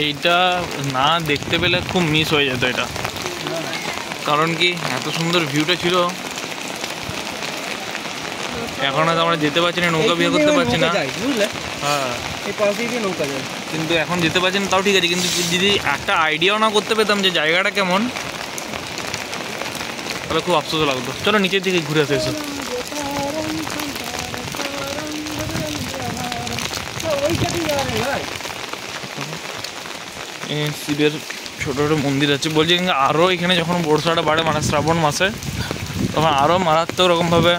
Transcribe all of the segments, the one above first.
এইটা না দেখতে পেলে খুব মিস হয়ে যেত এটা, কারণ কি এত সুন্দর ভিউটা ছিল। এখন হয়তো আমরা যেতে পারছি না, নৌকা বিয়ে করতে পারছি না, হ্যাঁ কিন্তু এখন যেতে পারছি না, তাও ঠিক আছে। কিন্তু যদি একটা আইডিয়াও না করতে পেতাম যে জায়গাটা কেমন, তাহলে খুব আফসোস লাগতো। চলো নিচের দিকে ঘুরে আসে এসো। শিবের ছোটো ছোটো মন্দির আছে। বলছি আরও এখানে যখন বর্ষাটা বাড়ে, মানে শ্রাবণ মাসে, তখন আরও মারাত্মক রকমভাবে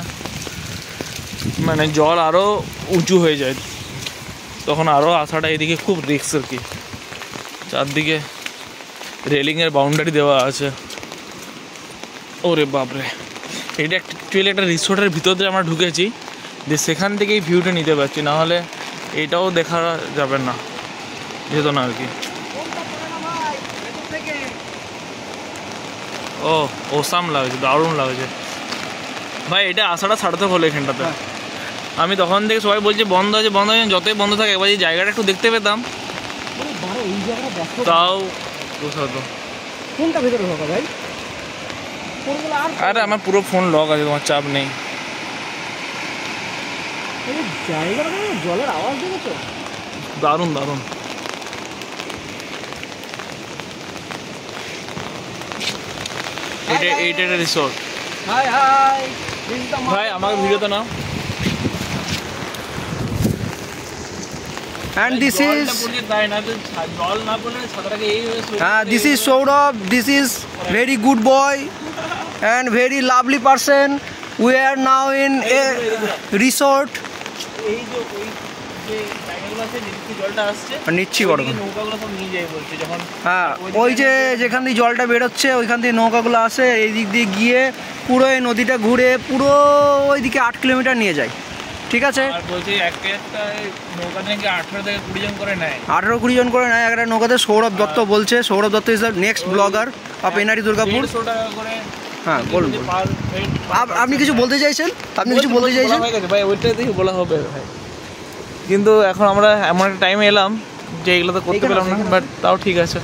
মানে জল আরও উঁচু হয়ে যায়, তখন আরও আসাটা এদিকে খুব রিস্ক আর কি। চারদিকে রেলিংয়ের বাউন্ডারি দেওয়া আছে। ওরে বাপরে, এটা অ্যাকচুয়ালি একটা রিসোর্টের ভিতর দিয়ে আমরা ঢুকেছি, যে সেখান থেকেই ভিউটা নিতে পারছি, না হলে এটাও দেখা যাবে না, যেত না আর কি। ও ওসাম লাগছে, দারুণ লাগছে ভাই। এটা আসাটা ছাড়তে হলো এখানটাতে। আমি তখন থেকে সবাই বলছে বন্ধ আছে বন্ধ আছে, যতই বন্ধ থাকে একবার এই জায়গাটা একটু দেখতে পেতাম, তাও বুঝতো। কোনটা ভেতরে ঢোকা ভাই? আরে আমার পুরো ফোন লক আছে, তোমার চাপ নেই। জায়গাটা জলের আওয়াজ দেখেছো? দারুণ দারুণ। এইটা একটা রিসোর্ট। ভাই আমাকে ভিডিওতে নাও। And this is Saurabh. This is very good boy and very lovely person. We are now in a resort. নিচ্ছি বড় হ্যাঁ, ওই যে যেখান দিয়ে জলটা বেরোচ্ছে ওইখান থেকে নৌকাগুলো আসে, এই দিক দিয়ে গিয়ে পুরো এই নদীটা ঘুরে পুরো ওইদিকে 8 কিলোমিটার নিয়ে যায়। ঠিক আছে, 18-20 জন করে নেয় একটা নৌকাতে। সৌরভ দত্ত বলছে, Sourav Dutta is the next blogger of NRE Durgapur. হ্যাঁ বলুন, আপনি কিছু বলতে চাইছেন? আপনি কিছু বলতে চাইছেন ভাই? ওইটাই দেখি বলা হবে ভাই, কিন্তু এখন আমরা এমন একটা টাইমে এলাম যে এগুলো তো করতে পেলাম না, বাট তাও ঠিক আছে,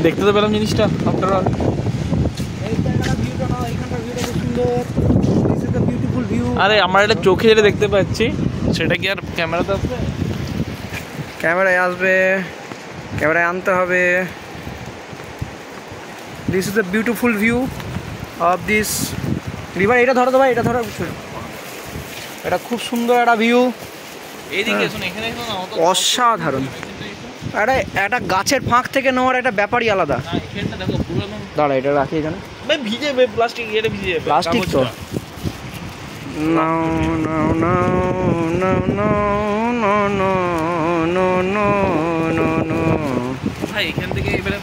দেখতে তো পেলাম জিনিসটা আফটার অল। আরে আমার এটা চোখে যেটা দেখতে পাচ্ছি সেটা কি আর ক্যামেরাতে আসবে? ক্যামেরায় আসবে, ক্যামেরায় আনতে হবে। This is the beautiful view of this river. এটা ধরো তো ভাই, এটা ধরো, এটা খুব সুন্দর একটা ভিউ। অসাধারণ। একটা গাছের ফাঁক থেকে নেওয়ার একটা ব্যাপারই আলাদা। দাঁড়া এটা রাখি এখানে, ভিজে প্লাস্টিক, এটা ভিজে প্লাস্টিক তো। No, no, no, no, no, no, no, no, no, no, no. ভাই এখান থেকে এবারে